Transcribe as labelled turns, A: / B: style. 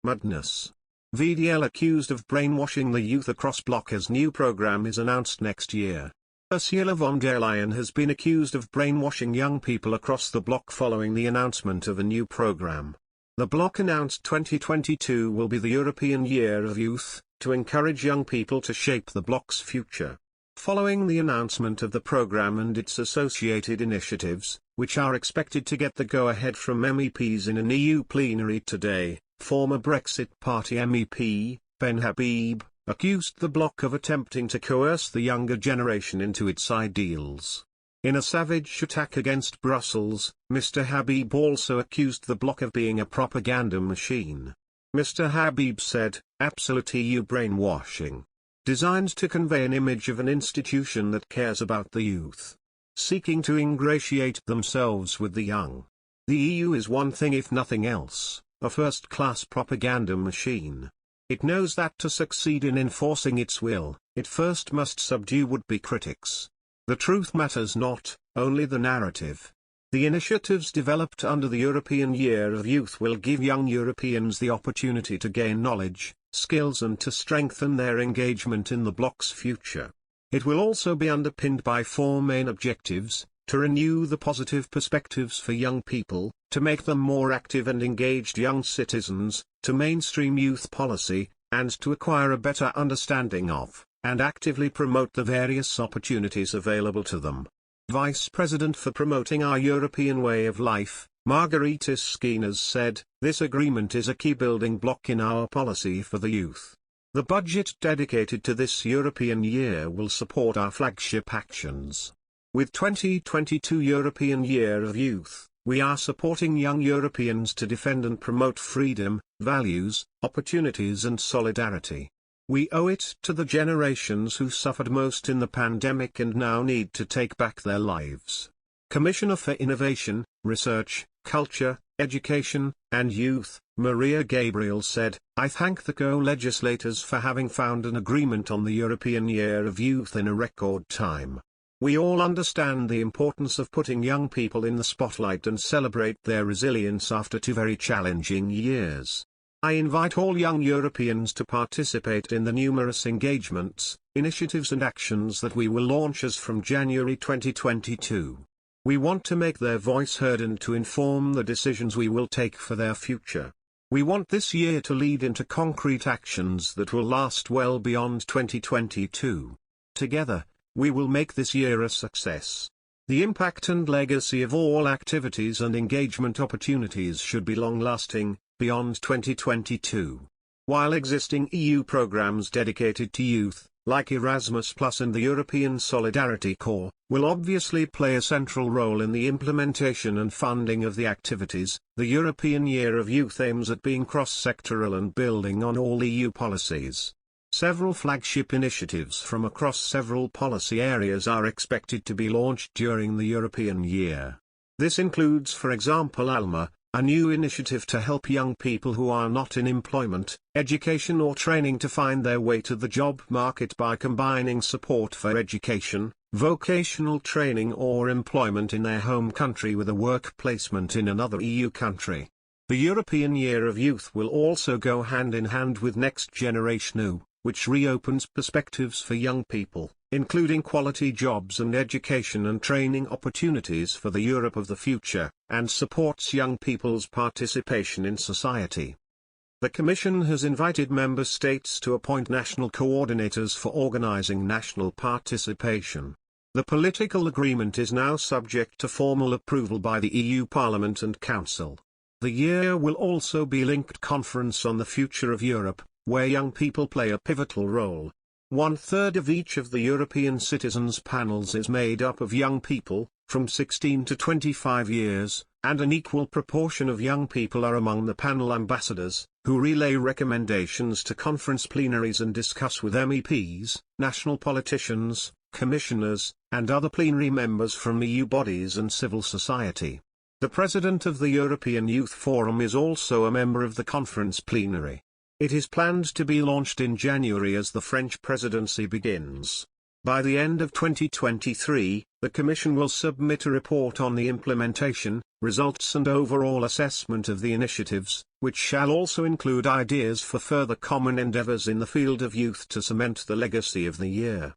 A: madness. VDL accused of brainwashing the youth across Bloc as new program is announced next year. Ursula von der Leyen has been accused of brainwashing young people across the Bloc following the announcement of a new program. The Bloc announced 2022 will be the European Year of Youth, to encourage young people to shape the Bloc's future. Following the announcement of the program and its associated initiatives, which are expected to get the go-ahead from MEPs in an EU plenary today, former Brexit Party MEP, Ben Habib, accused the Bloc of attempting to coerce the younger generation into its ideals. In a savage attack against Brussels, Mr. Habib also accused the Bloc of being a propaganda machine. Mr. Habib said, "Absolute EU brainwashing. Designed to convey an image of an institution that cares about the youth. Seeking to ingratiate themselves with the young. The EU is one thing if nothing else, a first-class propaganda machine. It knows that to succeed in enforcing its will, it first must subdue would-be critics. The truth matters not, only the narrative." The initiatives developed under the European Year of Youth will give young Europeans the opportunity to gain knowledge, skills and to strengthen their engagement in the Bloc's future. It will also be underpinned by four main objectives: to renew the positive perspectives for young people, to make them more active and engaged young citizens, to mainstream youth policy, and to acquire a better understanding of, and actively promote the various opportunities available to them. Vice President for Promoting Our European Way of Life, Margaritis Schinas said, "This agreement is a key building block in our policy for the youth. The budget dedicated to this European year will support our flagship actions. With 2022 European Year of Youth, we are supporting young Europeans to defend and promote freedom, values, opportunities and solidarity. We owe it to the generations who suffered most in the pandemic and now need to take back their lives." Commissioner for Innovation, Research, Culture, Education, and Youth, Maria Gabriel said, "I thank the co-legislators for having found an agreement on the European Year of Youth in a record time. We all understand the importance of putting young people in the spotlight and celebrate their resilience after 2 very challenging years. I invite all young Europeans to participate in the numerous engagements, initiatives and actions that we will launch as from January 2022. We want to make their voice heard and to inform the decisions we will take for their future. We want this year to lead into concrete actions that will last well beyond 2022. Together, we will make this year a success. The impact and legacy of all activities and engagement opportunities should be long-lasting, beyond 2022. While existing EU programs dedicated to youth, like Erasmus Plus and the European Solidarity Corps, will obviously play a central role in the implementation and funding of the activities, the European Year of Youth aims at being cross-sectoral and building on all EU policies. Several flagship initiatives from across several policy areas are expected to be launched during the European year. This includes, for example, ALMA, a new initiative to help young people who are not in employment, education or training to find their way to the job market by combining support for education, vocational training or employment in their home country with a work placement in another EU country. The European Year of Youth will also go hand in hand with Next Generation EU, which reopens perspectives for young people, including quality jobs and education and training opportunities for the Europe of the future, and supports young people's participation in society. The Commission has invited Member States to appoint national coordinators for organizing national participation. The political agreement is now subject to formal approval by the EU Parliament and Council. The year will also be linked Conference on the Future of Europe, where young people play a pivotal role. 1/3 of each of the European citizens' panels is made up of young people, from 16 to 25 years, and an equal proportion of young people are among the panel ambassadors, who relay recommendations to conference plenaries and discuss with MEPs, national politicians, commissioners, and other plenary members from EU bodies and civil society. The President of the European Youth Forum is also a member of the conference plenary. It is planned to be launched in January as the French presidency begins. By the end of 2023, the Commission will submit a report on the implementation, results and overall assessment of the initiatives, which shall also include ideas for further common endeavours in the field of youth to cement the legacy of the year.